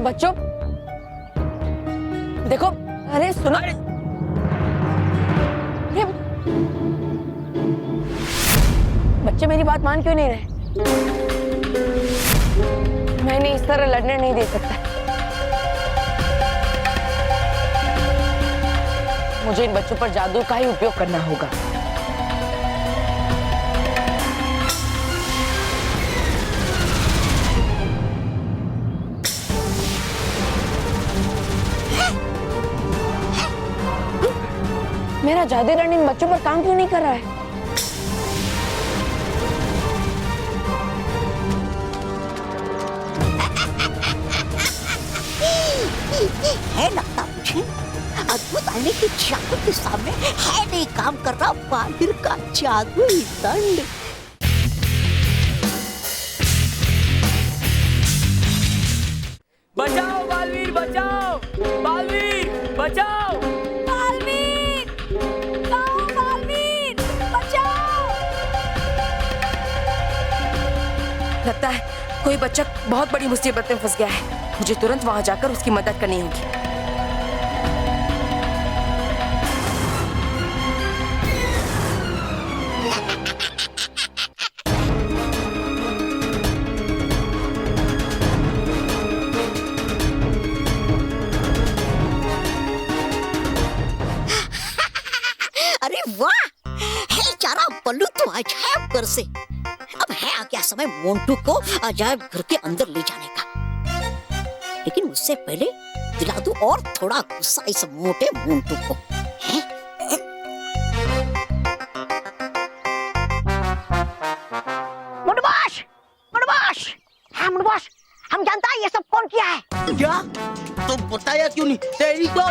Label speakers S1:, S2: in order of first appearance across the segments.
S1: बच्चों देखो, अरे सुनो, बच्चे मेरी बात मान क्यों नहीं रहे? मैं इन्हें इस तरह लड़ने नहीं दे सकता। मुझे इन बच्चों पर जादू का ही उपयोग करना होगा। मेरा जादू रण इन बच्चों पर काम क्यों नहीं कर रहा है?
S2: है लगता मुझे अद्भुत आने के जादू के सामने है नहीं काम कर रहा बालिर का जादुई दंड।
S3: बचाओ बालवीर, बचाओ बालवीर, बचाओ
S2: बालवीर, बालवीर, बचाओ।
S1: लगता है कोई बच्चा बहुत बड़ी मुसीबत में फंस गया है। मुझे तुरंत वहां जाकर उसकी मदद करनी होगी।
S2: अरे वाह, है चारा बल्लू तो अजायब घर से। अब है आ गया समय मोंटू को अजायब घर के अंदर ले जाने का। लेकिन उससे पहले दिला दूं और थोड़ा गुस्सा इस मोटे मोंटू को। मुंडबाश, मुंडबाश, हाँ मुंडबाश, हम जानता है ये सब कौन किया है।
S3: क्या? तो बताया क्यों नहीं? तेरी तो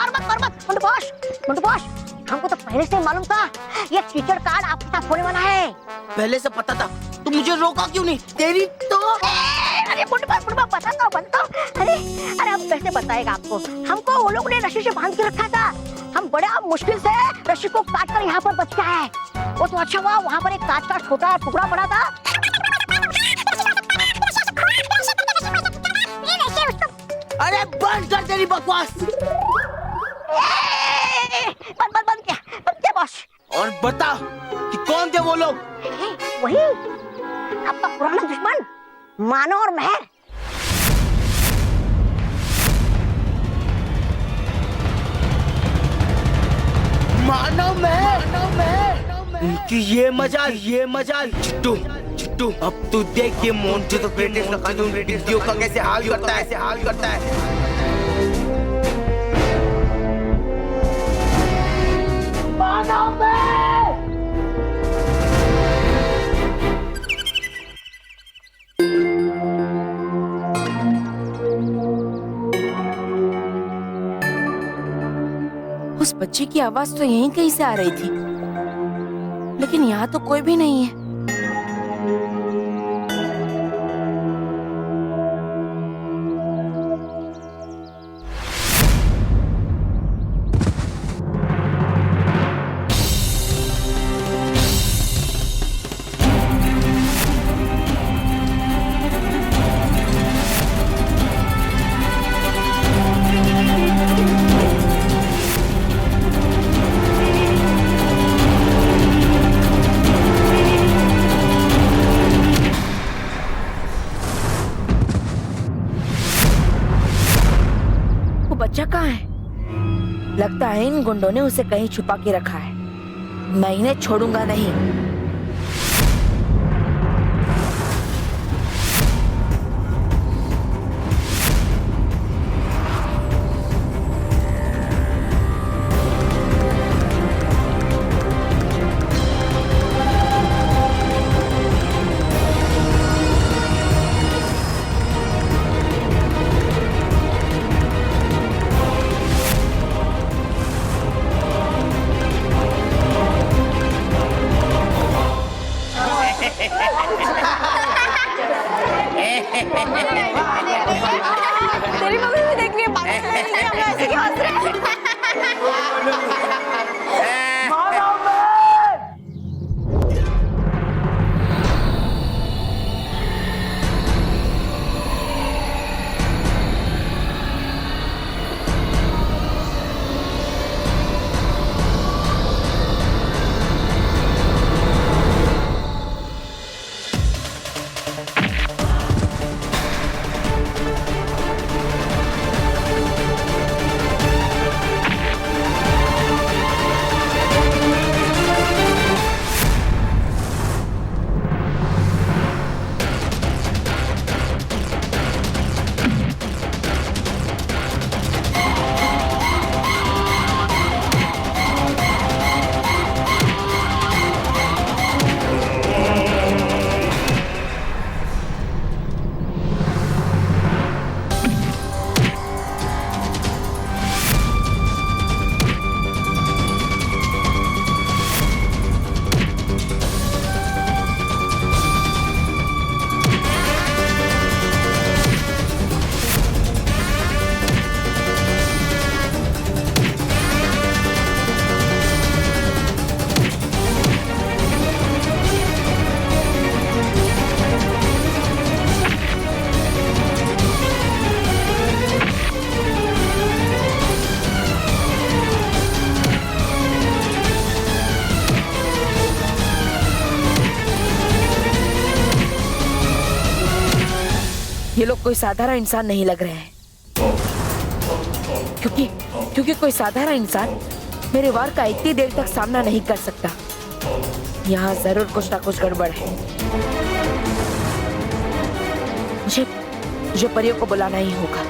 S2: मत मुंडबाश, मुंडबाश, हमको तो पहले से मालूम था ये कीचड़ कार्ड आपके साथ होने वाला है।
S3: पहले से पता था, तो मुझे रोका क्यों नहीं? तेरी तो
S2: अरे मुंडबाश बताता हूँ। अरे अब कैसे बताएगा आपको? हमको वो लोग ने रस्सी से बांध के रखा था। हम बड़े मुश्किल से रस्सी को काट कर यहाँ पर बच गए हैं। वो तो अच्छा हुआ वहाँ पर एक कांच का छोटा टुकड़ा पड़ा था।
S3: अरे बंद कर तेरी बकवास।
S2: बंद क्या बॉस?
S3: और बता कि कौन थे वो लोग?
S2: वही आपका पुराना दुश्मन मानो और महर।
S3: मानव महर। इनकी ये मजाल। चिट्टू, अब तू देख ये मोंटू तो ब्रिटिश का कानून बिल्लियों का कैसे हाल करता है। मानव महर।
S1: उस बच्चे की आवाज तो यहीं कहीं से आ रही थी, लेकिन यहाँ तो कोई भी नहीं है। बच्चा कहाँ है? लगता है इन गुंडों ने उसे कहीं छुपा के रखा है। मैं इन्हें छोड़ूंगा नहीं।
S2: तेरी मम्मी भी देख रही है, पागल है, हम ऐसे क्यों हंस रहे हैं?
S1: ये लोग कोई साधारण इंसान नहीं लग रहे हैं, क्योंकि कोई साधारण इंसान मेरे वार का इतनी देर तक सामना नहीं कर सकता। यहाँ जरूर कुछ ना कुछ गड़बड़ है। मुझे परियों को बुलाना ही होगा।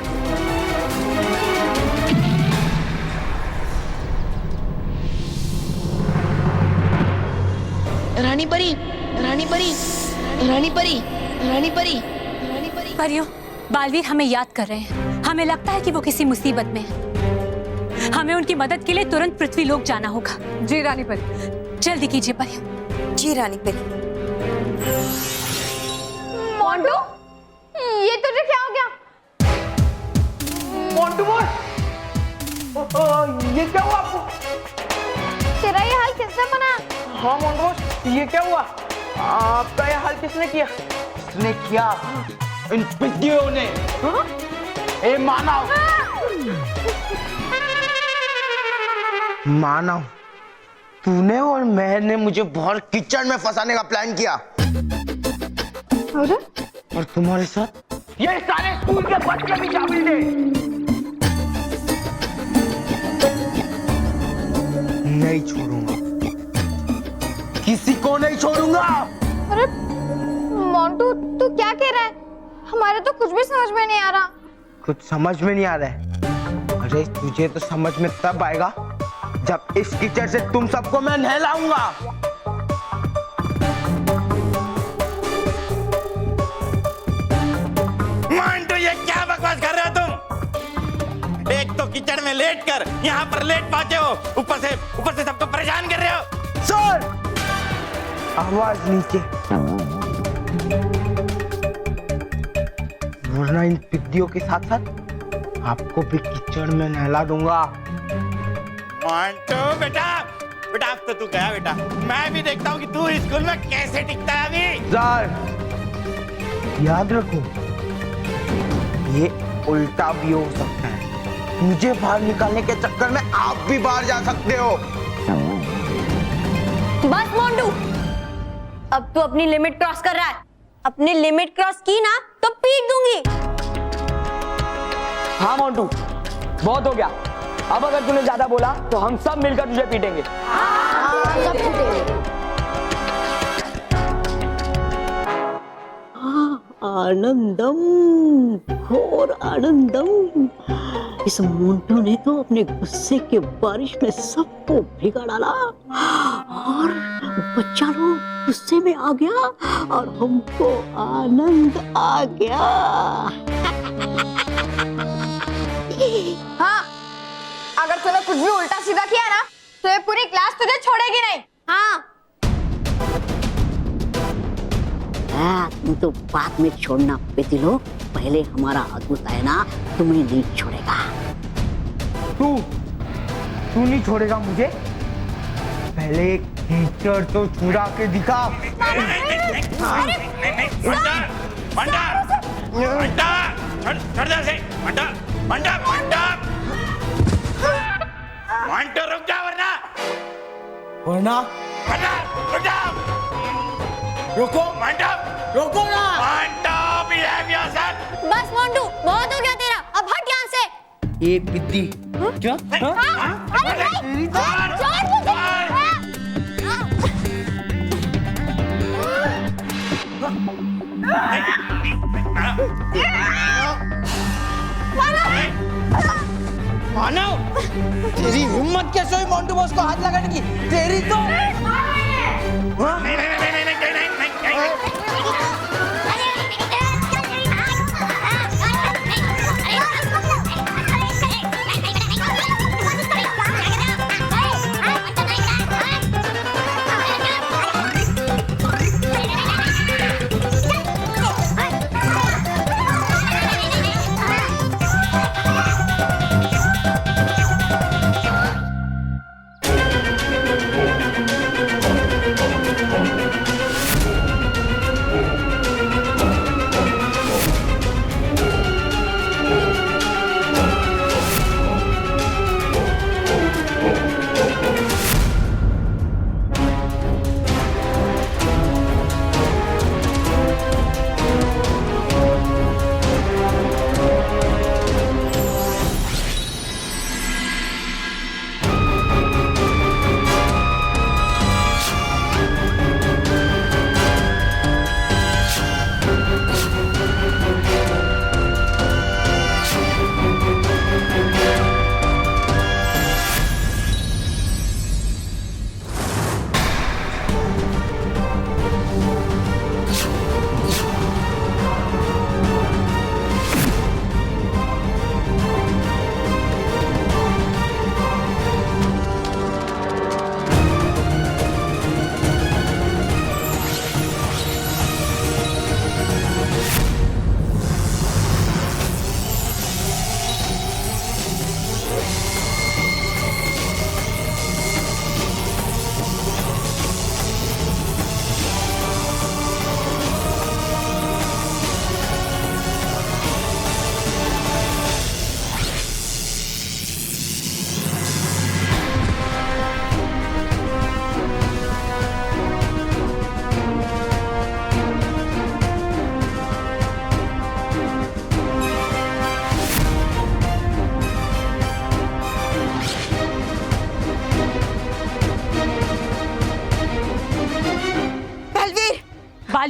S4: रानी परी, रानी परी, रानी परी, रानी परी, रानी परी।
S5: परियों, बालवीर हमें याद कर रहे हैं। हमें लगता है कि वो किसी मुसीबत में है। हमें उनकी मदद के लिए तुरंत पृथ्वी लोक जाना होगा।
S6: जी रानी परी।
S5: जल्दी कीजिए परियों।
S6: जी रानी परी। मोंटू, ये तुझे क्या हो गया?
S3: मोंटू बोल, ये क्या हुआ आपको?
S6: तेरा ये हाल किसने बनाया?
S3: हाँ मोंटू बोल, ये क्या हुआ? आपका ये हाल किसने किया? किसने किया? इन पिद्दियों ने। ए मानव, मानव, तूने और महर ने मुझे बहुत कीचड़ में फंसाने का प्लान किया। और तुम्हारे साथ ये सारे स्कूल के बच्चे भी शामिल थे। नहीं छोड़ूंगा, किसी को नहीं छोड़ूंगा।
S6: अरे मोंटू, तू क्या कह रहा है? हमारे तो कुछ भी समझ में नहीं आ रहा।
S3: कुछ समझ में नहीं आ रहा है? अरे तुझे तो समझ में तब आएगा जब इस कीचड़ से तुम सबको मैं नहलाऊंगा।
S7: मोंटू, ये क्या बकवास कर रहे हो तुम? एक तो कीचड़ में लेट कर यहाँ पर लेट पहुंचे हो, ऊपर से सबको परेशान कर रहे हो।
S3: सर, आवाज नीचे, वरना इन पिद्दियों के साथ साथ आपको भी कीचड़ में नहला दूंगा।
S7: मोंटू बेटा, बेटा अब तो तू गया बेटा। मैं भी देखता हूँ कि तू स्कूल में कैसे टिकता है अभी।
S3: सर, याद रखो, ये उल्टा भी हो सकता है। मुझे बाहर निकालने के चक्कर में आप भी बाहर जा सकते हो।
S6: बस मोंटू, अब तू अपनी लिमिट क्रॉस कर रहा है। अपनी लिमिट क्रॉस की ना तो पीट दूंगी।
S8: हाँ मोंटू, बहुत हो गया। अब अगर तूने ज्यादा बोला तो हम सब मिलकर तुझे पीटेंगे।
S6: सब पीटेंगे।
S2: आनंदम, घोर आनंदम। इस मोंटू ने तो अपने गुस्से के बारिश में सबको भिगा डाला और बच्चा लोग गुस्से में आ गया और हमको आनंद आ गया।
S6: हाँ, अगर तूने कुछ भी उल्टा सीधा किया ना तो ये पूरी क्लास तुझे छोड़ेगी नहीं। हाँ,
S2: तुम तो बाद में छोड़ना बेटी लोग, पहले हमारा अद्भुत है ना, तुम्हें नहीं छोड़ेगा।
S3: तू नहीं छोड़ेगा मुझे? पहले कीचड़ तो छुड़ा के दिखा।
S7: मोंटू रुक जा
S3: वरना
S7: रुक जा।
S3: रोको,
S7: मोंटू,
S3: रोको ना।
S7: Montu, behave yourself।
S6: बस मोंटू, बहुत हो गया तेरा। अब हट यहाँ से।
S3: ये पिद्दी क्या?
S6: अरे नहीं, छोड़ मुझे।
S3: मानव, तेरी हिम्मत कैसे हुई मोंटू बॉस को हाथ लगाने की? तेरी तो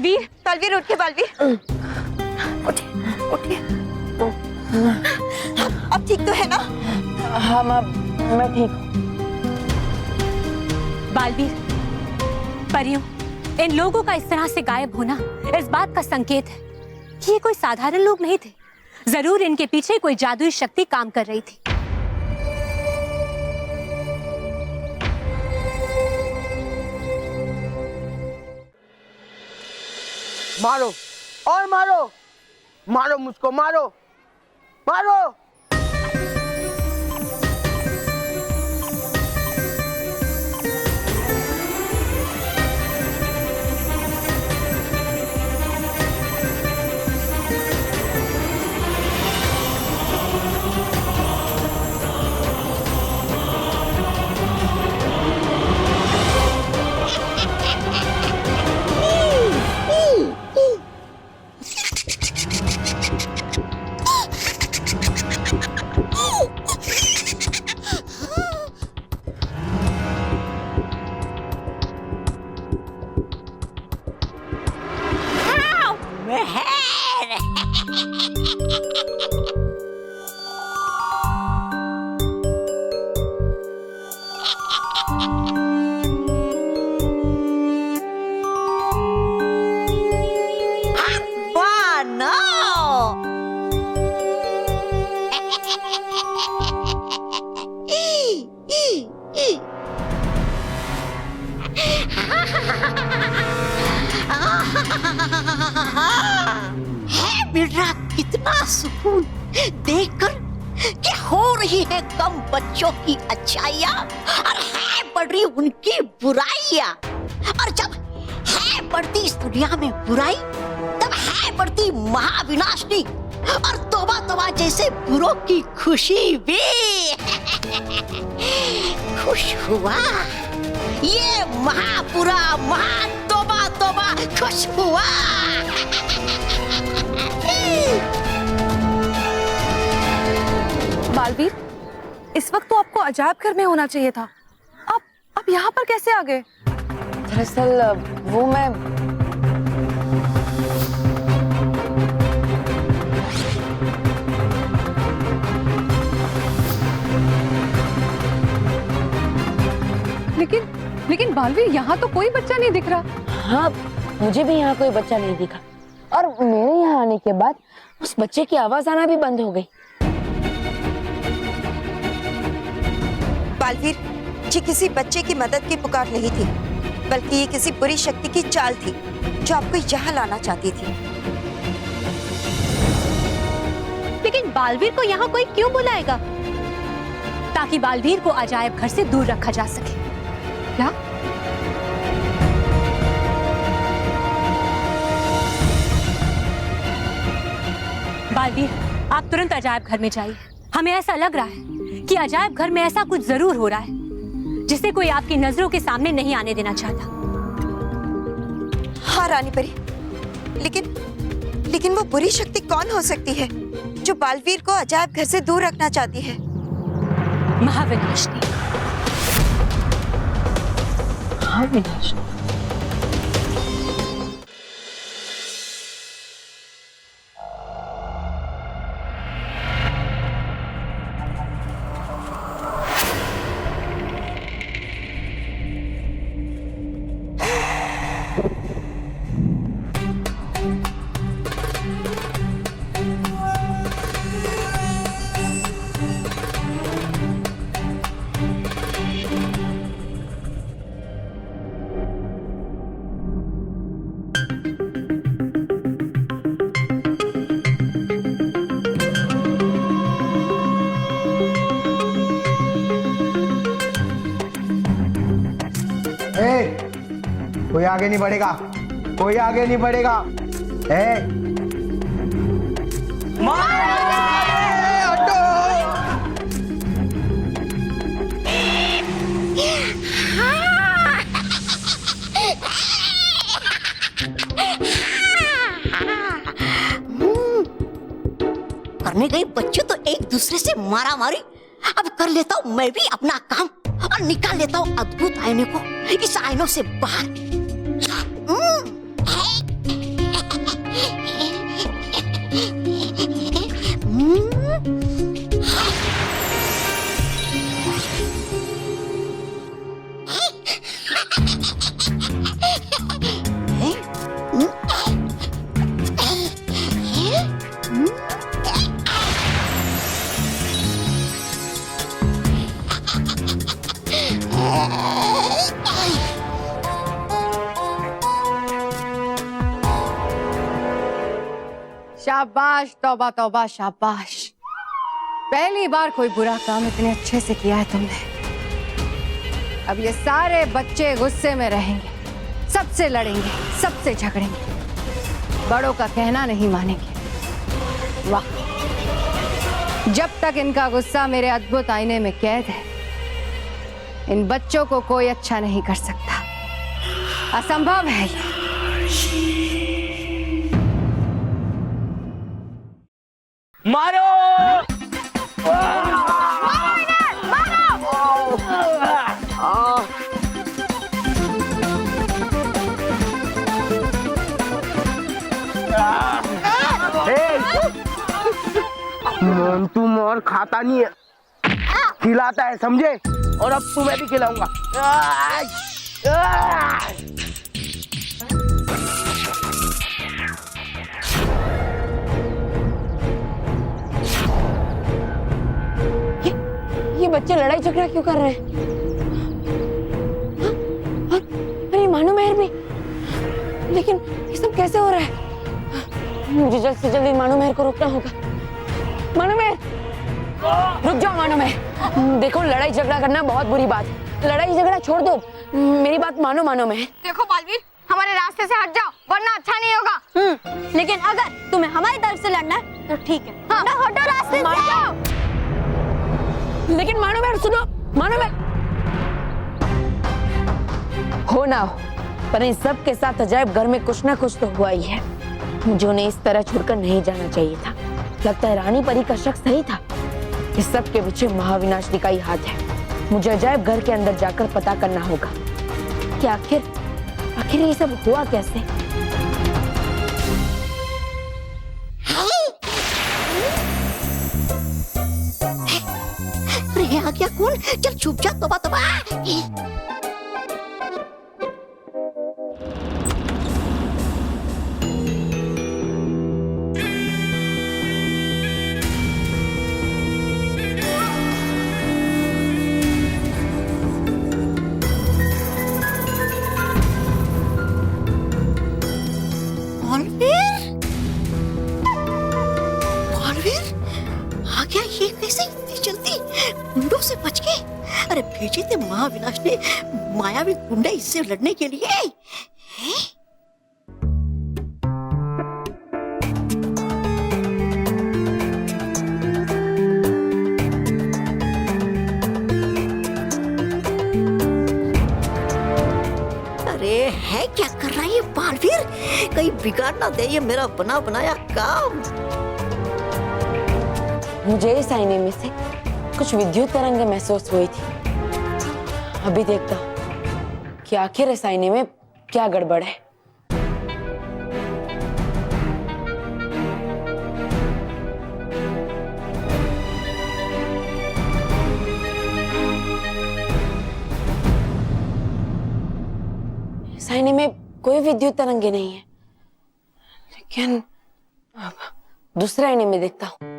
S5: बालवीर,
S6: बालवीर उठ के, बालवीर उठिए उठिए। अब ठीक तो है ना?
S1: हाँ माँ, मैं ठीक हूँ।
S5: बालवीर, परियों, इन लोगों का इस तरह से गायब होना इस बात का संकेत है कि ये कोई साधारण लोग नहीं थे। जरूर इनके पीछे कोई जादुई शक्ति काम कर रही थी।
S3: मारो और मारो, मारो मुझको, मारो मारो।
S2: है मिल रहा कितना सुकून देखकर कि हो रही है कम बच्चों की अच्छाइयाँ और है बढ़ रही उनकी बुराइयाँ। और जब है बढ़ती इस दुनिया में बुराई, तब है बढ़ती महाविनाशनी और तौबा तौबा जैसे बुरों की खुशी भी। खुश हुआ ये महापुरा, महा तौबा तौबा खुश हुआ।
S6: बालवीर, इस वक्त तो आपको अजायब घर में होना चाहिए था। आप यहाँ पर कैसे आ गए?
S1: दरअसल वो मैं
S6: लेकिन बालवीर, यहाँ तो कोई बच्चा नहीं दिख रहा।
S1: हाँ, मुझे भी यहाँ कोई बच्चा नहीं दिखा और मेरे यहाँ आने के बाद उस बच्चे की आवाज आना भी बंद हो गई।
S6: बालवीर, ये किसी बच्चे की मदद की पुकार नहीं थी, बल्कि ये किसी बुरी शक्ति की चाल थी जो आपको यहाँ लाना चाहती थी।
S5: लेकिन बालवीर को यहाँ कोई क्यों बुलाएगा? ताकि बालवीर को अजायब घर से दूर रखा जा सके। क्या? बालवीर, आप तुरंत अजायब घर में जाइए। हमें ऐसा लग रहा है कि अजायब घर में ऐसा कुछ जरूर हो रहा है जिसे कोई आपकी नजरों के सामने नहीं आने देना चाहता।
S6: हाँ रानी परी, लेकिन वो बुरी शक्ति कौन हो सकती है जो बालवीर को अजायब घर से दूर रखना चाहती है?
S5: महाविनाशनी।
S1: महाविनाशनी।
S3: कोई आगे नहीं बढ़ेगा, कोई आगे नहीं बढ़ेगा।
S2: करने गए बच्चे तो एक दूसरे से मारा मारी। अब कर लेता हूँ मैं भी अपना काम और निकाल लेता हूँ अद्भुत आईने को इस आईनों से बाहर।
S9: शाबाश, तौबा तौबा, शाबाश। पहली बार कोई बुरा काम इतने अच्छे से किया है तुमने। अब ये सारे बच्चे गुस्से में रहेंगे, सबसे लड़ेंगे, सबसे झगड़ेंगे, बड़ों का कहना नहीं मानेंगे। वाह, जब तक इनका गुस्सा मेरे अद्भुत आईने में कैद है, इन बच्चों को कोई अच्छा नहीं कर सकता। असंभव है ये।
S3: मारो! मोंटू मोर खाता नहीं है, खिलाता है, समझे? और अब तुम्हें भी खिलाऊंगा।
S4: ये बच्चे लड़ाई झगड़ा क्यों कर रहे हैं? हाँ? अरे मानो मेहर भी, लेकिन ये सब कैसे हो रहा है? मुझे जल्द से जल्द मानो मेहर को रोकना होगा। मानो मेहर, रुक जाओ मानो मेहर। देखो, लड़ाई झगड़ा करना बहुत बुरी बात है, लड़ाई झगड़ा छोड़ दो, मेरी बात मानो मानो मेहर।
S6: देखो बालवीर, हमारे रास्ते से हट जाओ वरना अच्छा नहीं होगा। लेकिन अगर तुम्हें हमारी तरफ से लड़ना है तो ठीक है। हाँ, हटो रास्ते से।
S4: लेकिन मानो मेहर सुनो, मानो मेहर, हो ना हो, पर इन सब के साथ अजायब घर में कुछ ना कुछ तो हुआ ही है। मुझे उन्हें इस तरह छोड़कर नहीं जाना चाहिए था। लगता है रानी परी का शक सही था। इस सब के पीछे महाविनाशनी का ही हाथ है। मुझे अजायब घर के अंदर जाकर पता करना होगा कि आखिर ये सब हुआ कैसे।
S2: अरे आ गया कौन? चल छुप जा, तौबा तौबा। गुंडों से बच गए? अरे भेजे थे महाविनाश ने मायावी गुंडे इससे लड़ने के लिए। हैं? अरे है क्या कर रहा है ये बालवीर? कहीं बिगाड़ ना दे ये मेरा बना बनाया काम।
S4: मुझे इस आईने में से कुछ विद्युत तरंगें महसूस हुई थी। अभी देखता हूं कि आखिर इस आईने में क्या गड़बड़ है। इस आईने में कोई विद्युत तरंगे नहीं है, लेकिन दूसरे आईने में देखता हूं।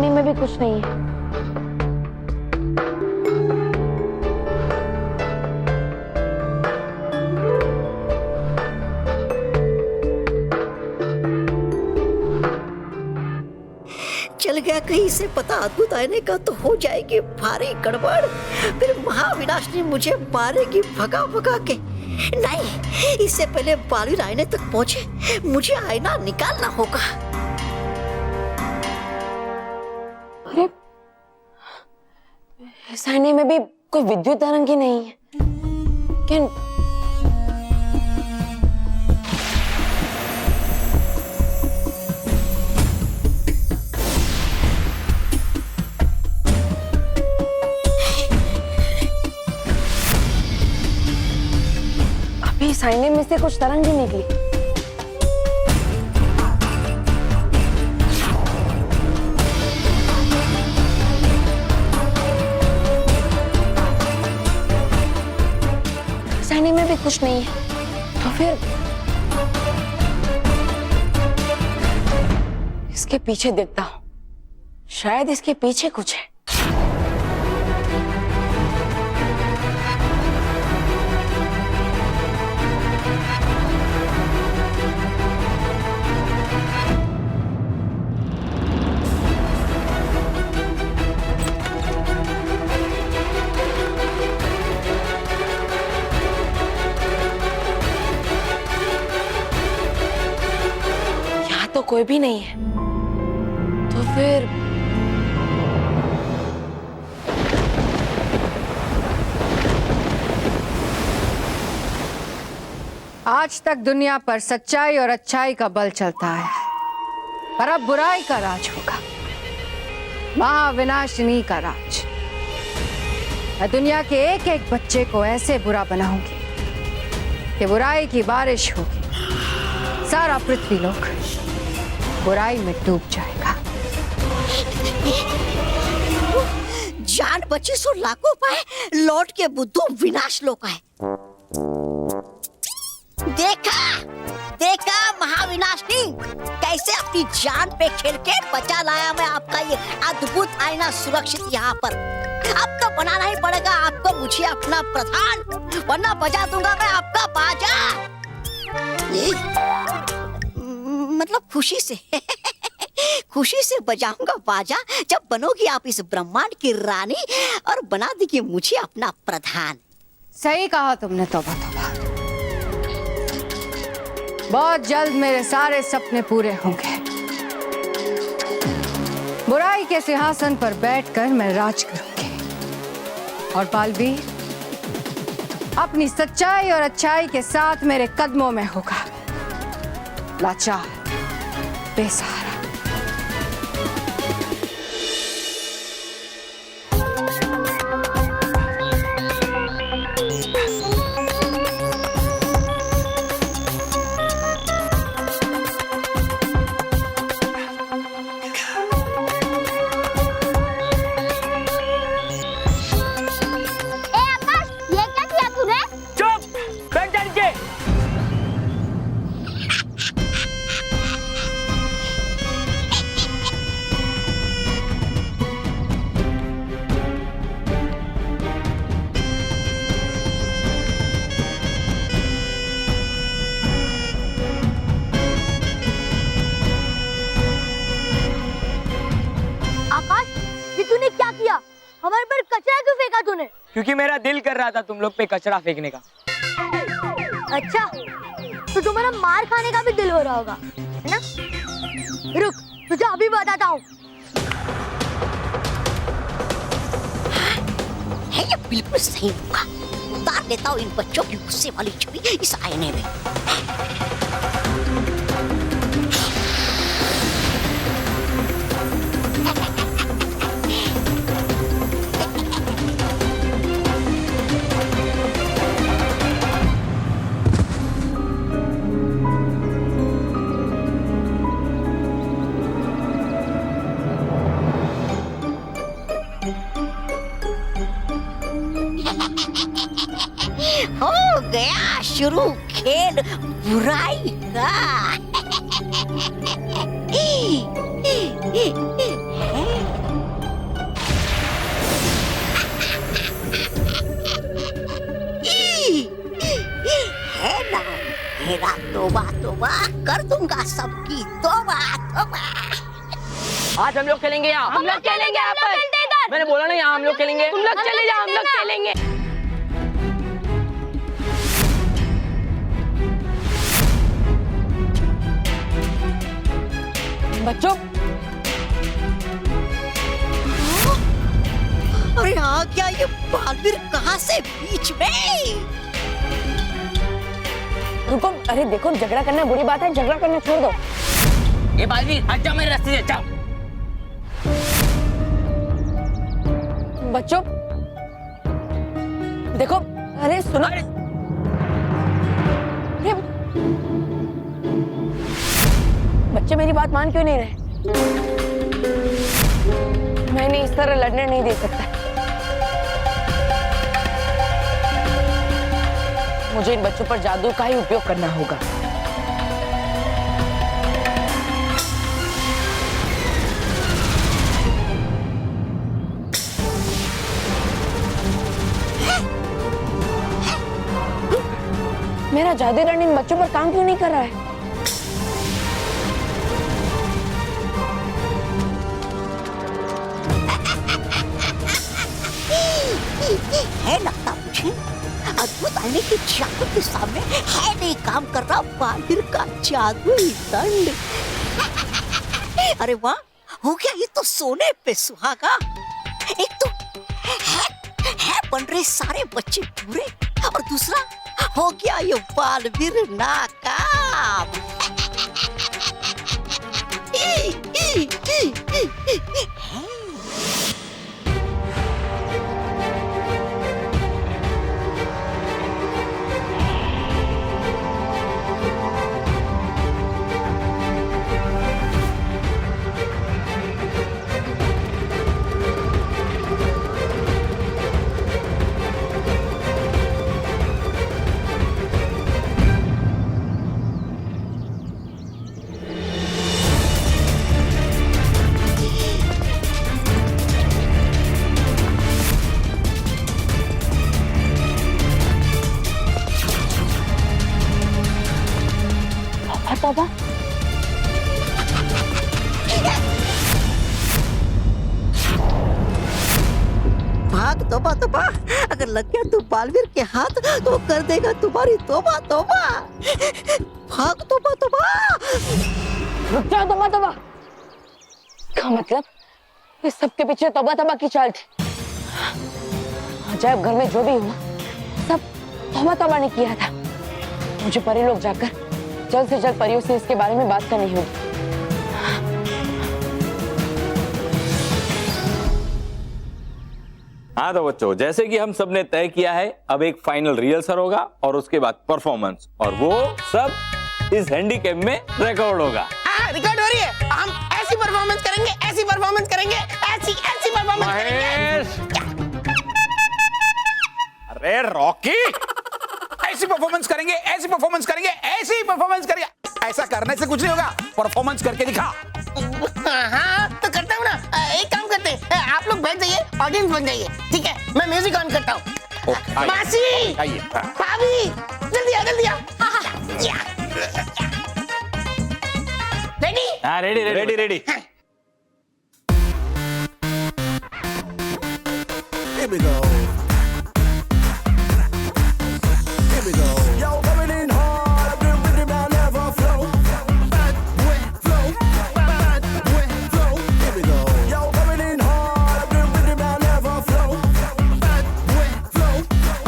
S4: में भी कुछ नहीं है।
S2: चल गया कहीं से पता अद्भुत आईने का तो हो जाएगी भारी गड़बड़। फिर महाविनाश ने मुझे मारेगी भगा भगा के। नहीं, इससे पहले बालवीर आईने तक पहुंचे मुझे आईना निकालना होगा।
S4: अरे इस आईने में भी कोई विद्युत तरंग ही नहीं है। क्या अभी इस आईने में से कुछ तरंग ही निकली। आईने में भी कुछ नहीं है, तो फिर इसके पीछे देखता हूँ, शायद इसके पीछे कुछ है। यहाँ तो कोई भी नहीं है, तो फिर
S9: आज तक दुनिया पर सच्चाई और अच्छाई का बल चलता है, पर अब बुराई का राज होगा, महाविनाशिनी का राज। मैं दुनिया के एक एक बच्चे को ऐसे बुरा बनाऊंगी कि बुराई की बारिश होगी, सारा पृथ्वी लोक बुराई में डूब जाएगा।
S2: जान बची सो लाखों पाए, लौट के बुद्धू विनाश लोक है। देखा महाविनाशनी, कैसे अपनी जान पे खेल के बचा लाया मैं आपका ये अद्भुत आईना सुरक्षित यहाँ पर। अब तो बनाना ही पड़ेगा आपको मुझे अपना प्रधान, वरना बजा दूंगा मैं आपका बाजा। मतलब खुशी से खुशी से बजाऊंगा बाजा जब बनोगी आप इस ब्रह्मांड की रानी और बना देगी मुझे अपना प्रधान।
S9: सही कहा तुमने, तौबा तौबा। बहुत जल्द मेरे सारे सपने पूरे होंगे। बुराई के सिंहासन पर बैठकर मैं राज करूंगी और बालवीर अपनी सच्चाई और अच्छाई के साथ मेरे कदमों में होगा, लाचार, बेसहारा।
S6: हमारे पर कचरा क्यों फेंका तूने?
S8: क्योंकि मेरा दिल कर रहा था तुम लोग पे कचरा फेंकने का।
S6: अच्छा, तो तुम्हारा मार खाने का भी दिल हो रहा होगा, है ना? रुक, तुझे अभी बताता हूँ।
S2: है ये बिल्कुल सही हुआ। उतार लेता हूँ इन बच्चों की गुस्से वाली छवि इस आईने में। हो गया शुरू खेल बुराई का। है ना मेरा तोबा तोबा कर दूंगा सबकी तोबा तोबा।
S8: आज हम लोग खेलेंगे यहाँ, हम लोग खेलेंगे यहाँ पर। मैंने बोला ना यहाँ हम लोग खेलेंगे। तुम लोग चले जाओ, हम लोग खेलेंगे। बच्चों,
S2: अरे आ गया ये बालवीर कहाँ से बीच में?
S4: रुको, अरे देखो झगड़ा करना बुरी बात है, झगड़ा करना छोड़ दो।
S8: ये बालवीर हट जाओ मेरे रास्ते से, जाओ।
S4: बच्चों देखो, अरे सुनो, बच्चे मेरी बात मान क्यों नहीं रहे? मैं इन्हें इस तरह लड़ने नहीं दे सकता। मुझे इन बच्चों पर जादू का ही उपयोग करना होगा। जादू रानी इन बच्चों पर काम क्यों नहीं कर रहा है?
S2: है लगता मुझे अद्भुत आईने की जादू के सामने है नहीं काम कर रहा बालिर का जादुई दंड। अरे वाह, हो गया ये तो सोने पे सुहागा। एक तो है बन रहे सारे बच्चे पूरे, और दूसरा हो गया ये बालवीर नाकाम।
S4: तौबा,
S2: भाग तौबा तौबा, अगर लग गया तू बालवीर के हाथ तो कर देगा तुम्हारी तौबा तौबा। भाग तौबा तौबा।
S4: रुक जाओ तौबा तौबा। क्या मतलब? इस सब के पीछे तौबा तौबा की चाल थी। अजायब घर में जो भी हुआ सब तौबा तौबा ने किया था। मुझे परी लोग जाकर जल्द से जल्द परियों से इसके बारे में बात करनी होगी।
S7: हाँ तो बच्चों, जैसे कि हम सब ने तय किया है, अब एक फाइनल रिहर्सल होगा और उसके बाद परफॉर्मेंस, और वो सब इस हैंडीकैप में रिकॉर्ड होगा।
S3: रिकॉर्ड हो रही है। हम ऐसी परफॉर्मेंस करेंगे, ऐसी परफॉर्मेंस करेंगे, ऐसी परफॉर्मेंस करेंगे।
S10: अरे रॉकी, ऐसी परफॉर्मेंस करेंगे, ऐसी परफॉर्मेंस करेंगे, ऐसी परफॉर्मेंस करेंगे। ऐसा करने से कुछ नहीं होगा, परफॉर्मेंस करके दिखा।
S3: हाँ तो करता हूँ ना। एक काम करते हैं, आप लोग बैठ जाइए, ऑडियंस बन जाइए, ठीक है? मैं म्यूजिक ऑन करता हूँ। मासी, भाभी, जल्दी आ, जल्दी आ। रेडी?
S7: हाँ ready ready ready.
S11: Here we go. Here we go. Yo, coming in hard, I've been with it, I'll never flow. Bad boy, flow. Bad boy, flow. Here we go. Yo, coming in hard, I've been with it, I'll never flow. Bad boy, flow.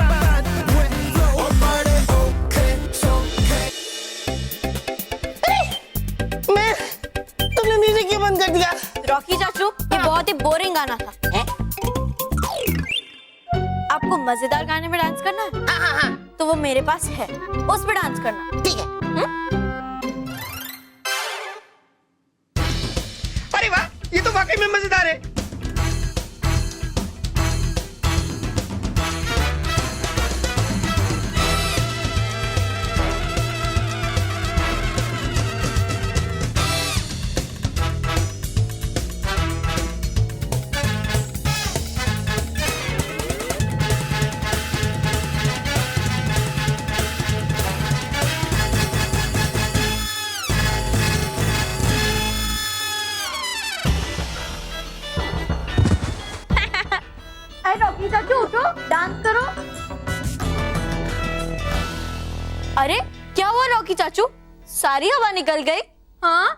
S11: Bad boy, flow. Oh, party, okay, so okay.
S3: मैं तुमने music क्यों बंद कर दिया?
S6: Rocky चाचू, ये बहुत ही boring गाना था। आपको मजेदार गाने में डांस करना है?
S3: हाँ हाँ हाँ,
S6: तो वो मेरे पास है, उस पे डांस करना।
S3: ठीक है। अरे वाह, ये तो वाकई में मजेदार है।
S6: रॉकी चाचू उठो, डांस करो। अरे क्या हुआ रॉकी चाचू? सारी हवा निकल गई। हाँ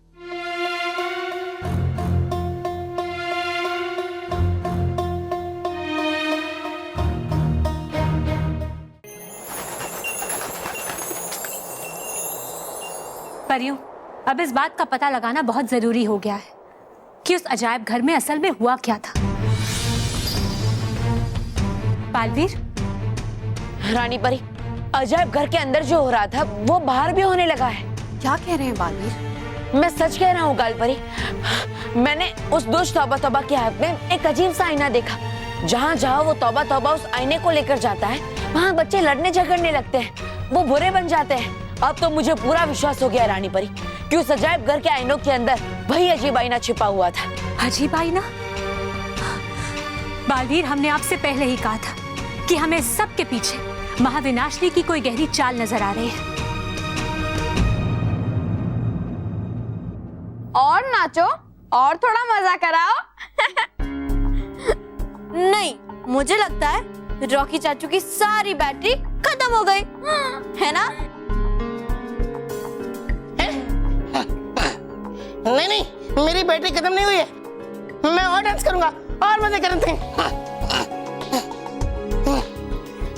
S5: परियों, अब इस बात का पता लगाना बहुत जरूरी हो गया है कि उस अजायब घर में असल में हुआ क्या था। बालवीर,
S4: रानी परी, अजायब घर के अंदर जो हो रहा था वो बाहर भी होने लगा है।
S9: क्या कह रहे हैं बालवीर?
S4: मैं सच कह रहा हूँ गाल परी। मैंने उस दोस्त तौबा तौबा के हाथ में एक अजीब सा आईना देखा। जहाँ जहाँ वो तौबा तौबा उस आईने को लेकर जाता है, वहाँ बच्चे लड़ने झगड़ने लगते हैं, वो बुरे बन जाते हैं। अब तो मुझे पूरा विश्वास हो गया रानी परी कि उस अजायब घर के आईनों के अंदर वही अजीब आईना छिपा हुआ था।
S5: अजीब आईना? बालवीर, हमने आपसे पहले ही कहा था कि हमें सब के पीछे महाविनाशनी की कोई गहरी चाल नजर आ रही है।
S6: चाचू, और थोड़ा मजा कराओ।
S12: नहीं, मुझे लगता है रॉकी चाचू की सारी बैटरी खत्म हो गई, है ना?
S13: नहीं नहीं, मेरी बैटरी खत्म नहीं हुई है। मैं और डांस करूंगा और मजे करते हैं।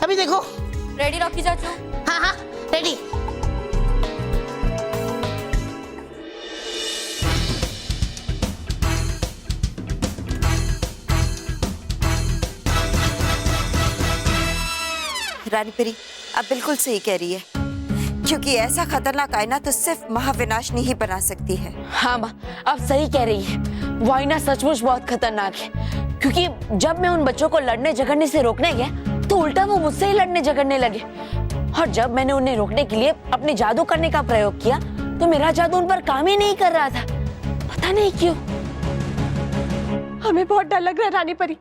S13: अभी देखो।
S12: रेडी रॉकी चाचू?
S13: हाँ हाँ रेडी।
S14: रानी परी अब बिल्कुल सही कह रही है, क्योंकि ऐसा खतरनाक आईना तो सिर्फ महाविनाशनी ही बना सकती है।
S4: हाँ माँ, अब सही कह रही है। वो आईना सचमुच बहुत खतरनाक है, क्योंकि जब मैं उन बच्चों को लड़ने झगड़ने से रोकने गया तो उल्टा वो मुझसे ही लड़ने झगड़ने लगे। और जब मैंने उन्हें रोकने के लिए अपने जादू करने का प्रयोग किया तो मेरा जादू उन पर काम ही नहीं कर रहा था, पता नहीं क्यों।
S5: हमें बहुत डर लग रहा है रानी परी,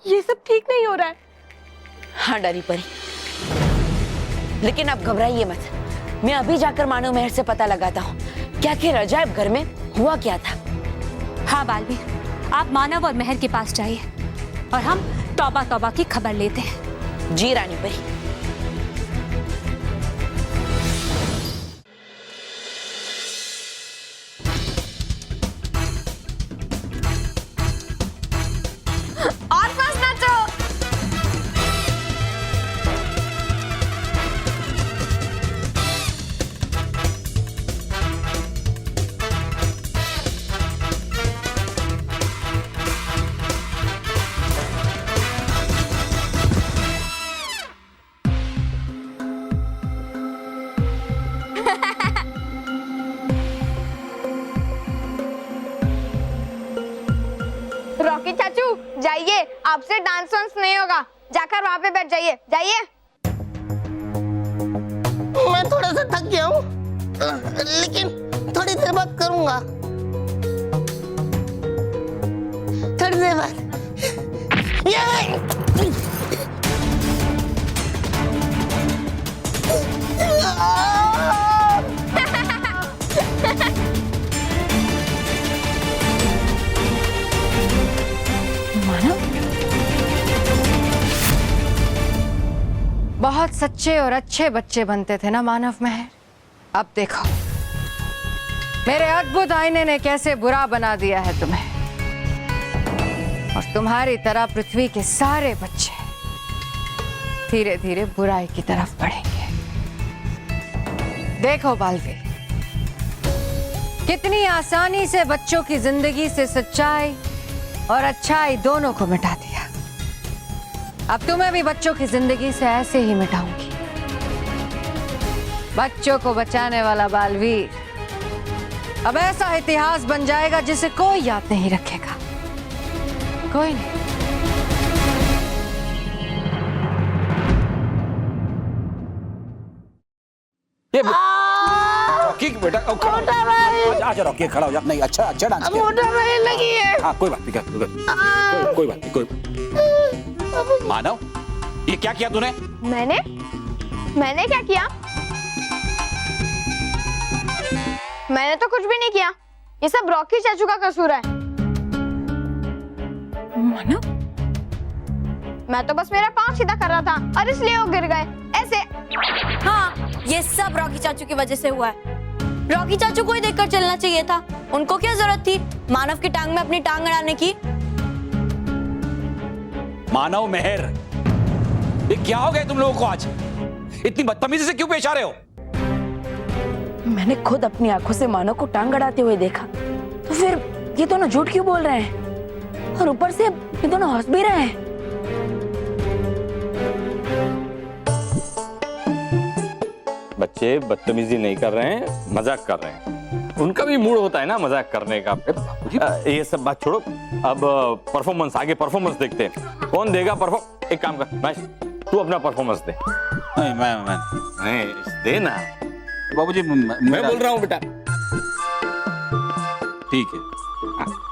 S5: ये सब ठीक नहीं हो रहा है।
S4: हाँ डरी परी, लेकिन आप घबराइए मत। मैं अभी जाकर मानव महर से पता लगाता हूँ कि आखिर अजायब घर में हुआ क्या था।
S5: हाँ बालवीर, आप मानव और महर के पास जाइए और हम तौबा तौबा की खबर लेते हैं।
S4: जी रानी परी।
S6: और पास नाचो। रॉकी चाचू जाइए, आपसे डांस वांस नहीं होगा, जाकर वहाँ पे बैठ जाइए। जाइए।
S13: मैं थोड़ा सा थक गया हूँ, लेकिन थोड़ी देर बाद करूंगा। थोड़ी देर बाद।
S9: बहुत सच्चे और अच्छे बच्चे बनते थे ना मानव महर। अब देखो मेरे अद्भुत आईने ने कैसे बुरा बना दिया है तुम्हें, और तुम्हारी तरह पृथ्वी के सारे बच्चे धीरे धीरे बुराई की तरफ बढ़ेंगे। देखो बालवीर, कितनी आसानी से बच्चों की जिंदगी से सच्चाई और अच्छाई दोनों को मिटा दिया। अब तुम्हें भी बच्चों की जिंदगी से ऐसे ही मिटाऊंगी। बच्चों को बचाने वाला बालवीर अब ऐसा इतिहास बन जाएगा जिसे कोई याद नहीं रखेगा, कोई नहीं।
S10: ये रॉकी बेटा, आजा रॉकी, खड़ा हो जा। नहीं अच्छा अच्छा डांस किया।
S13: मोटा भाई लगी है।
S10: हाँ कोई बात नहीं, कोई बात नहीं, कोई। मानव, ये क्या किया तूने?
S6: मैंने क्या किया? मैंने तो कुछ भी नहीं किया, ये सब रॉकी चाचू का कसूर है।
S5: मानव,
S6: मैं तो बस मेरा पाँव सीधा कर रहा था और इसलिए वो गिर गए ऐसे।
S12: हाँ, ये सब रॉकी चाचू की वजह से हुआ है। रॉकी चाचू को ही देखकर चलना चाहिए था, उनको क्या जरूरत थी मानव की टांग में अपनी टांग अड़ाने की।
S10: मानव महर, ये क्या हो गया तुम लोगों को आज? इतनी बदतमीजी से क्यों पेश आ रहे हो?
S4: मैंने खुद अपनी आंखों से मानव को टांग अड़ाते हुए देखा, तो फिर ये दोनों झूठ क्यों बोल रहे हैं? और ऊपर से ये दोनों हंस भी रहे हैं।
S15: बच्चे बदतमीजी नहीं कर रहे हैं, मजाक कर रहे हैं। उनका भी मूड होता है ना मजाक करने का। ये सब बात छोड़ो, अब परफॉर्मेंस, आगे परफॉर्मेंस देखते हैं। कौन देगा परफॉर्म? एक काम कर महेश, तू अपना परफॉर्मेंस दे।
S10: नहीं मैं
S15: दे ना
S10: बाबूजी,
S15: मैं बोल रहा हूँ बेटा।
S10: ठीक है,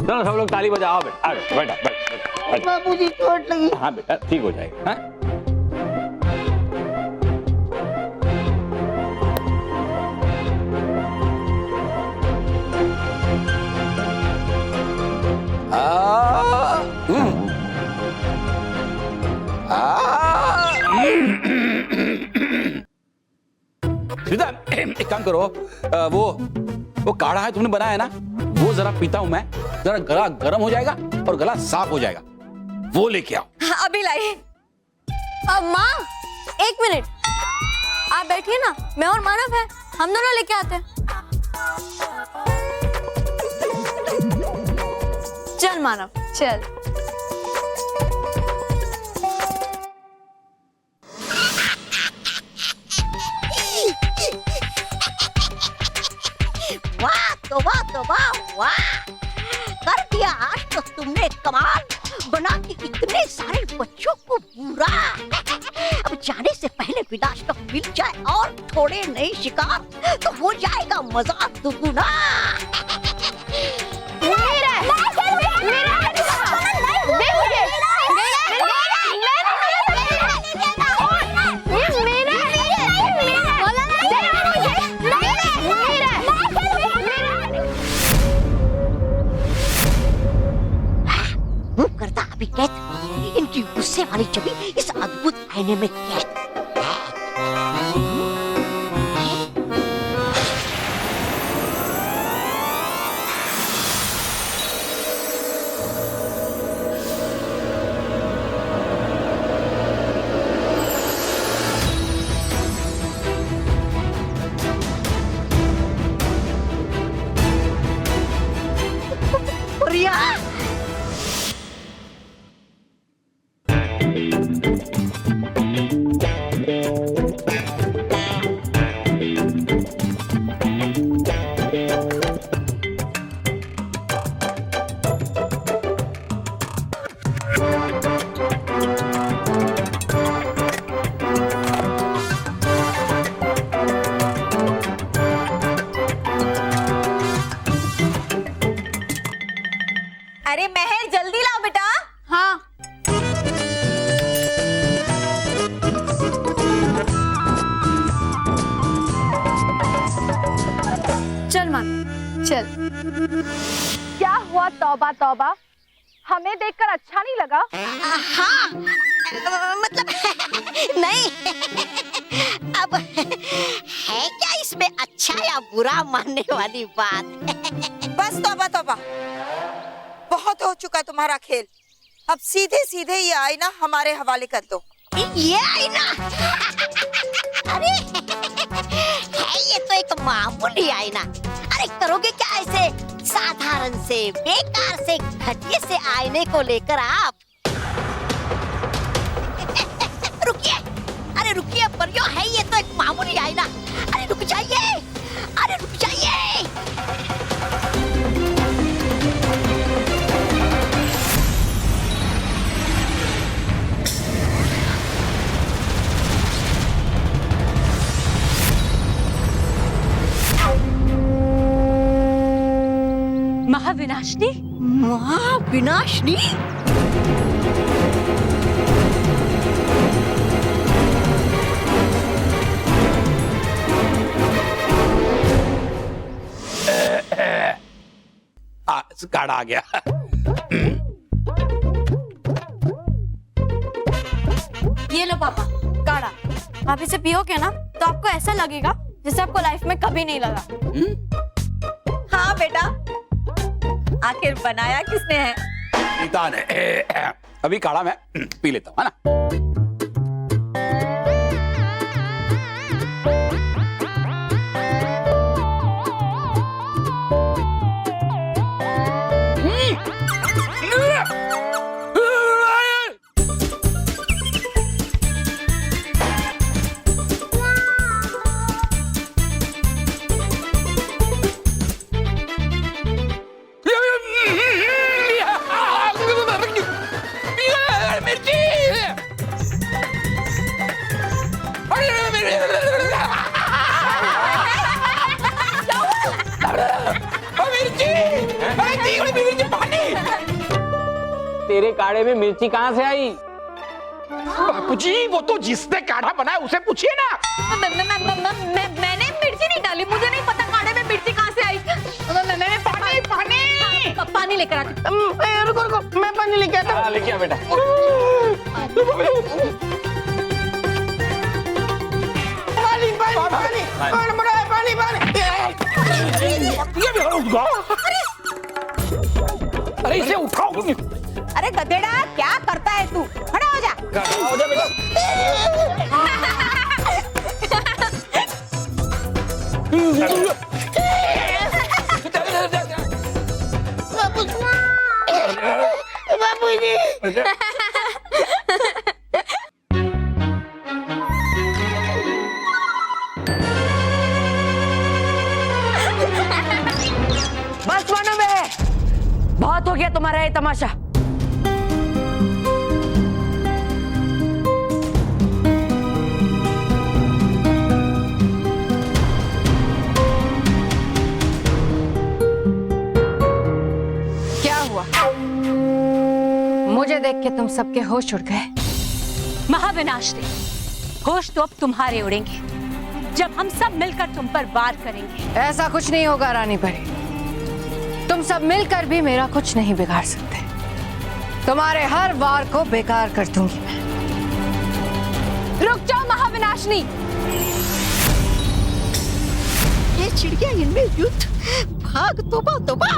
S15: चलो सब लोग ताली बजाओ। बैठा बैठ।
S13: बाबूजी चोट लगी।
S15: हाँ बेटा ठीक हो जाएगा। हाँ?
S10: सीधा एक काम करो, वो काढ़ा है तुमने बनाया है ना, वो जरा पीता हूं मैं, जरा गला गर्म हो जाएगा और गला साफ हो जाएगा, वो लेके आओ।
S12: अभी लाइए। अब माँ, एक मिनट, आप बैठिए ना, मैं और मानव है, हम दोनों लेके आते हैं। चल मानव, चल।
S2: वाह तो वाह, कर दिया आज तो तुमने कमाल, बना के इतने सारे बच्चों को बुरा। अब जाने से पहले विनाश का मिल जाए और थोड़े नए शिकार तो हो जाएगा मजा दुगुना। करता अभी कैद, इनकी गुस्से वाली छवि इस अद्भुत आईने में कैद। प्रिया,
S12: अरे महर, जल्दी लाओ बेटा। हाँ। चल मान, चल।
S6: क्या हुआ? तौबा तौबा, हमें देखकर अच्छा नहीं लगा?
S2: हाँ, मतलब नहीं, अब है क्या इसमें अच्छा या बुरा मानने वाली बात?
S14: बस तौबा तौबा, बहुत हो चुका तुम्हारा खेल, अब सीधे सीधे ये आईना हमारे हवाले कर दो।
S2: ये आईना? अरे है ये तो एक मामूली आईना। अरे करोगे क्या ऐसे साधारण से बेकार से घटिया से आईने को लेकर आप? रुकिए, अरे रुकिए परियो, है ये तो एक मामूली आईना। अरे रुक जाइए, अरे रुक जाइए।
S5: महाविनाशनी?
S2: महाविनाशनी?
S10: काढ़ा आ गया।
S12: ये लो पापा, काढ़ा। आप इसे पियोगे ना तो आपको ऐसा लगेगा जैसे आपको लाइफ में कभी नहीं लगा।
S14: हाँ बेटा, आखिर बनाया किसने है?
S10: पिता ने। अभी काढ़ा मैं पी लेता हूँ, है ना?
S8: तेरे काढ़े में मिर्ची कहाँ से आई?
S10: बापूजी, वो तो जिसने काढ़ा बनाया उसे पूछिए ना।
S6: मैंने मिर्ची नहीं डाली, मुझे नहीं पता काढ़े में मिर्ची कहाँ से आई।
S10: पानी पानी
S5: पानी लेकर आती।
S13: रुको रुको, मैं पानी लेके आता हूँ।
S15: लेके आ बेटा।
S13: पानी पानी पानी पानी बड़ा है, पानी पानी।
S10: ये भी उठा। अरे इसे उठाओ।
S6: अरे गधेड़ा, क्या करता है तू? खड़ा हो जा।
S10: हो जा बेटा।
S13: बाबूजी।
S4: बस मानो मैं, बहुत हो गया तुम्हारा ये तमाशा।
S9: क्या हुआ? मुझे देख के तुम सबके होश उड़ गए?
S5: महाविनाशनी, होश तो अब तुम्हारे उड़ेंगे जब हम सब मिलकर तुम पर वार करेंगे।
S9: ऐसा कुछ नहीं होगा रानी परी, तुम सब मिलकर भी मेरा कुछ नहीं बिगाड़ सकते। तुम्हारे हर वार को बेकार कर दूंगी मैं।
S6: रुक जाओ महाविनाशनी।
S2: ये चिड़िया इनमें युद्ध, भाग तोबा तोबा।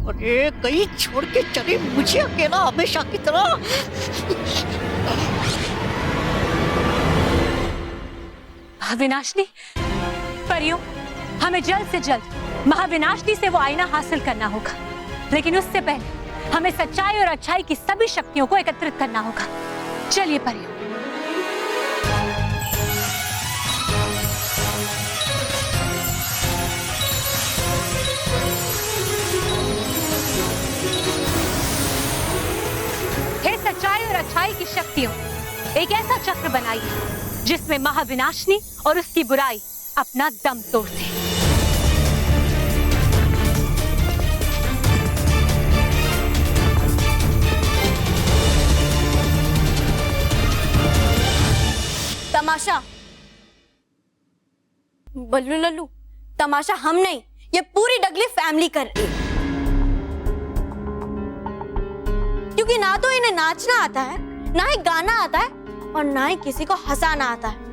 S2: अरे कहीं छोड़ के चले मुझे अकेला हमेशा की तरह।
S5: महाविनाशनी, परियों, हमें जल्द से जल्द महाविनाशनी से वो आईना हासिल करना होगा, लेकिन उससे पहले हमें सच्चाई और अच्छाई की सभी शक्तियों को एकत्रित करना होगा। चलिए परियों। हे सच्चाई और अच्छाई की शक्तियों, एक ऐसा चक्र बनाइए जिसमें महाविनाशनी और उसकी बुराई अपना दम तोड़ दे।
S12: तमाशा बल्लू लल्लू, तमाशा हम नहीं, ये पूरी डगली फैमिली कर रही है। क्योंकि ना तो इन्हें नाचना आता है, ना ही गाना आता है, और ना ही किसी को हंसाना आता है।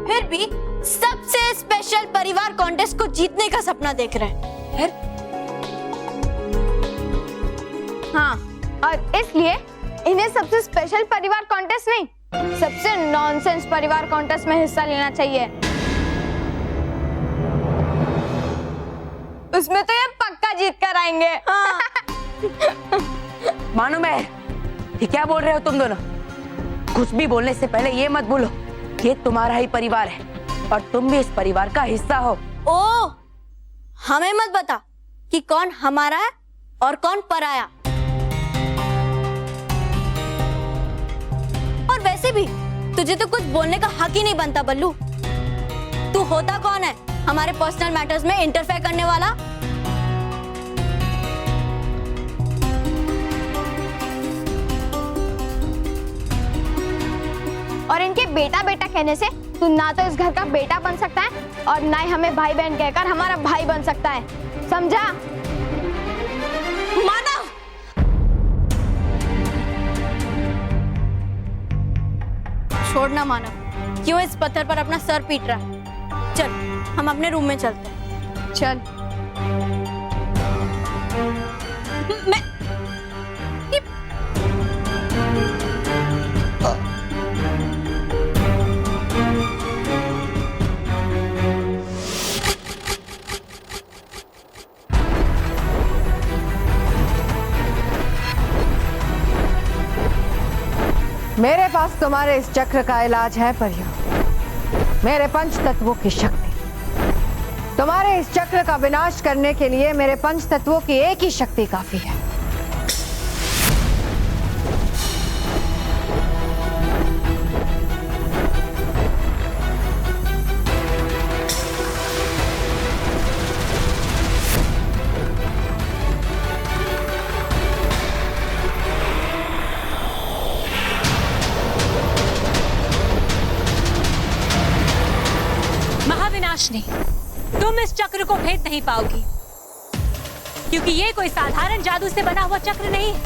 S12: फिर भी सबसे स्पेशल परिवार कॉन्टेस्ट को जीतने का सपना देख रहे हैं। फिर
S6: हाँ, और इसलिए इन्हें सबसे स्पेशल परिवार कॉन्टेस्ट नहीं, सबसे नॉनसेंस परिवार कॉन्टेस्ट में हिस्सा लेना चाहिए। उसमें तो ये पक्का जीत कर आएंगे।
S12: हाँ।
S4: मानो मैं, ये क्या बोल रहे हो तुम दोनों? कुछ भी बोलने से पहले ये मत बोलो कि ये तुम्हारा ही परिवार है और तुम भी इस परिवार का हिस्सा हो।
S12: ओ, हमें मत बता कि कौन हमारा है और कौन पराया। और वैसे भी तुझे तो कुछ बोलने का हक ही नहीं बनता बल्लू। तू होता कौन है हमारे पर्सनल मैटर्स में इंटरफेयर करने वाला?
S6: और इनके बेटा बेटा कहने से तू ना तो इस घर का बेटा बन सकता है और ना ही हमें भाई बहन कहकर हमारा भाई बन सकता है, समझा?
S12: मानव, छोड़ना मानव, क्यों इस पत्थर पर अपना सर पीट रहा है? चल हम अपने रूम में चलते हैं।
S6: चल।
S12: मैं
S9: मेरे पास तुम्हारे इस चक्र का इलाज है परियों, मेरे पंच तत्वों की शक्ति। तुम्हारे इस चक्र का विनाश करने के लिए मेरे पंच तत्वों की एक ही शक्ति काफी है।
S5: इस चक्र को भेद नहीं पाओगी, क्योंकि ये कोई साधारण जादू से बना हुआ चक्र नहीं है,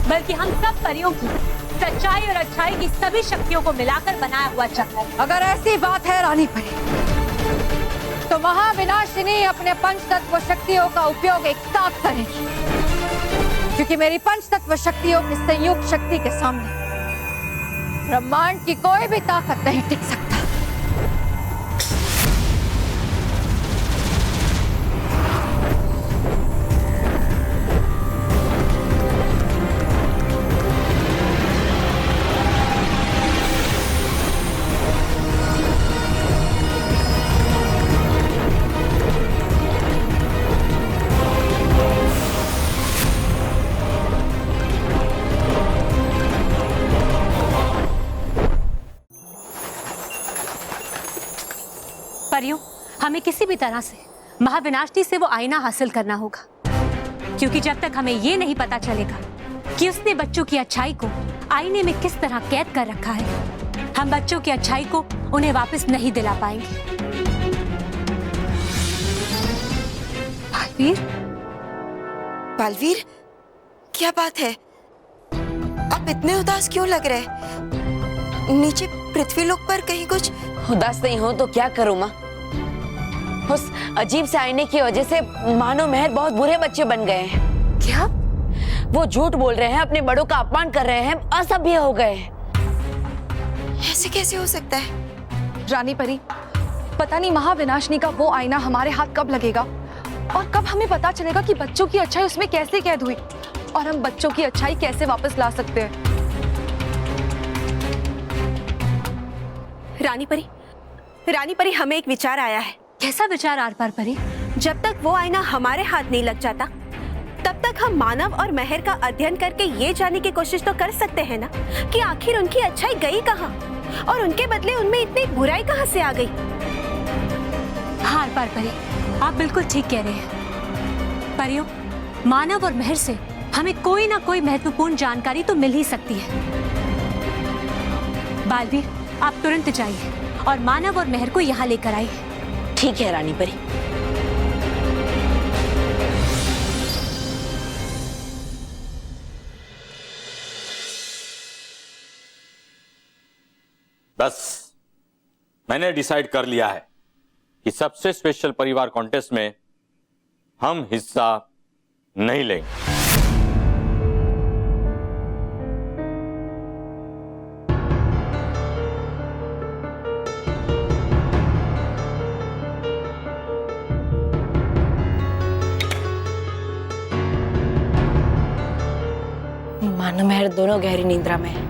S5: बल्कि हम सब परियों की सच्चाई और अच्छाई की सभी शक्तियों को मिलाकर बनाया हुआ चक्र है।
S9: अगर ऐसी बात है रानी परी, तो महाविनाशिनी अपने पंच तत्व शक्तियों का उपयोग एक साथ करेगी, क्योंकि मेरी पंच तत्व शक्तियों की संयुक्त शक्ति के सामने ब्रह्मांड की कोई भी ताकत नहीं टिक सकता।
S5: परियों, हमें किसी भी तरह से महाविनाशिनी से वो आईना हासिल करना होगा, क्योंकि जब तक हमें ये नहीं पता चलेगा कि उसने बच्चों की अच्छाई को आईने में किस तरह कैद कर रखा है, हम बच्चों की अच्छाई को उन्हें वापस नहीं दिला पाएंगे। बालवीर,
S14: बालवीर, क्या बात है? आप इतने उदास क्यों लग रहे? नीचे पृथ्वीलोक पर कहीं कुछ?
S4: उदास नहीं हो तो क्या करूं माँ? उस अजीब से आईने की वजह से मानो महर बहुत बुरे बच्चे बन गए हैं।
S5: क्या?
S4: वो झूठ बोल रहे हैं, अपने बड़ों का अपमान कर रहे हैं, असभ्य हो गए हैं।
S14: ऐसे कैसे हो सकता है?
S16: रानी परी, पता नहीं महाविनाशिनी का वो आईना हमारे हाथ कब लगेगा और कब हमें पता चलेगा कि बच्चों की अच्छाई उसमें कैसे कैद हुई और हम बच्चों की अच्छाई कैसे वापस ला सकते हैं।
S17: रानी परी, हमें एक विचार आया है।
S5: कैसा विचार आर पार परी?
S17: जब तक वो आईना हमारे हाथ नहीं लग जाता, तब तक हम मानव और महर का अध्ययन करके ये जानने की कोशिश तो कर सकते हैं ना कि आखिर उनकी अच्छाई गई कहाँ और उनके बदले उनमें इतनी बुराई कहाँ से आ गई।
S5: हाँ आर पार परी, आप बिल्कुल ठीक कह रहे हैं। परियों, मानव और महर से हमें कोई ना कोई महत्वपूर्ण जानकारी तो मिल ही सकती है। बालवीर, आप तुरंत जाइए और मानव और महर को यहाँ लेकर आइए।
S4: ठीक है रानी परी।
S15: बस मैंने डिसाइड कर लिया है कि सबसे स्पेशल परिवार कॉन्टेस्ट में हम हिस्सा नहीं लेंगे।
S4: मानो महर दोनों गहरी निद्रा में है।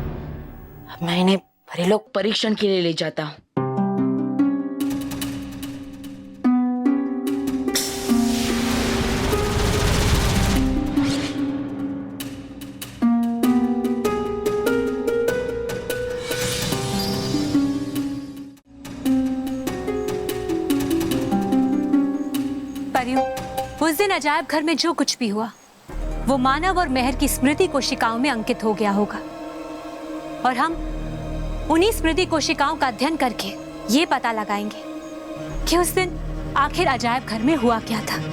S4: अब मैं इन्हें परिलोक परीक्षण के लिए ले जाता हूँ।
S5: परियों, उस दिन अजायब घर में जो कुछ भी हुआ वो मानव और महर की स्मृति कोशिकाओं में अंकित हो गया होगा, और हम उन्हीं स्मृति कोशिकाओं का अध्ययन करके ये पता लगाएंगे कि उस दिन आखिर अजायब घर में हुआ क्या था।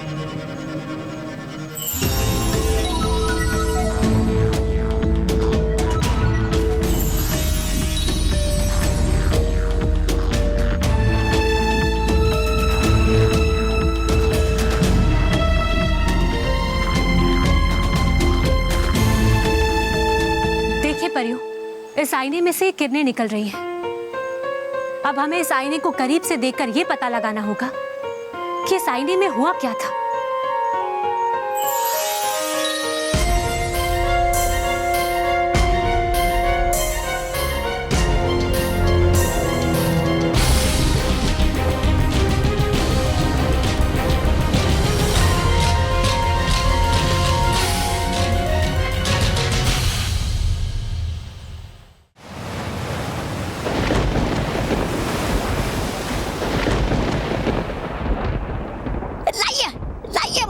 S5: परियों, इस आईने में से किरणें निकल रही हैं। अब हमें इस आईने को करीब से देखकर यह पता लगाना होगा कि इस आईने में हुआ क्या था।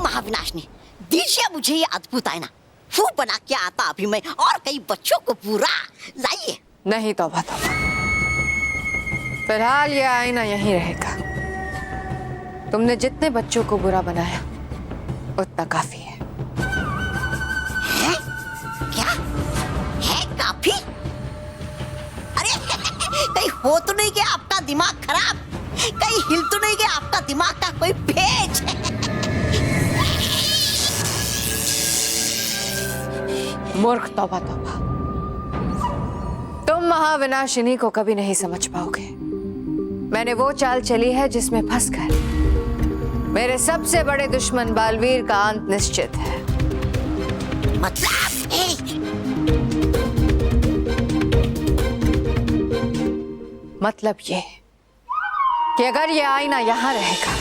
S2: महाविनाशिनी, दीजिए मुझे ये अद्भुत आईना। वो बना के आता अभी मैं और कई बच्चों को पूरा लाइए।
S9: नहीं तौबा तौबा, फिलहाल ये आईना यहीं रहेगा। तुमने जितने बच्चों को बुरा बनाया उतना काफी है।
S2: क्या है काफी? अरे कहीं हो तो नहीं गया आपका दिमाग खराब? कहीं हिल तो नहीं गया आपका दिमाग का कोई पेच?
S9: मूर्ख, तौबा तौबा। तुम महाविनाशिनी को कभी नहीं समझ पाओगे। मैंने वो चाल चली है जिसमें फंसकर मेरे सबसे बड़े दुश्मन बालवीर का अंत निश्चित है। मतलब ये कि अगर ये आईना यहाँ रहेगा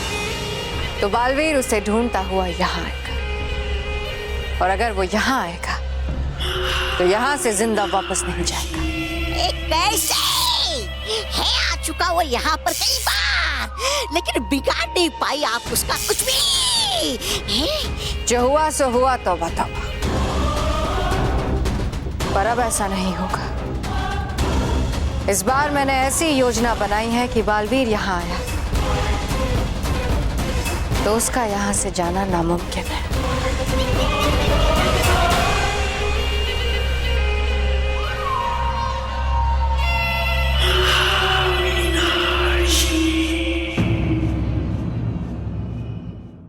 S9: तो बालवीर उसे ढूंढता हुआ यहाँ आएगा, और अगर वो यहाँ आएगा तो यहाँ से जिंदा वापस नहीं जाएगा।
S2: कैसे है? आ चुका वो यहाँ पर कई बार, लेकिन बिगाड़ नहीं पाई आप उसका कुछ भी।
S9: जो हुआ सो हुआ, तौबा तौबा। पर अब ऐसा नहीं होगा। इस बार मैंने ऐसी योजना बनाई है कि बालवीर यहाँ आया तो उसका यहाँ से जाना नामुमकिन है।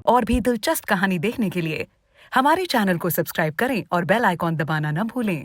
S18: और भी दिलचस्प कहानी देखने के लिए हमारे चैनल को सब्सक्राइब करें और बेल आइकॉन दबाना न भूलें।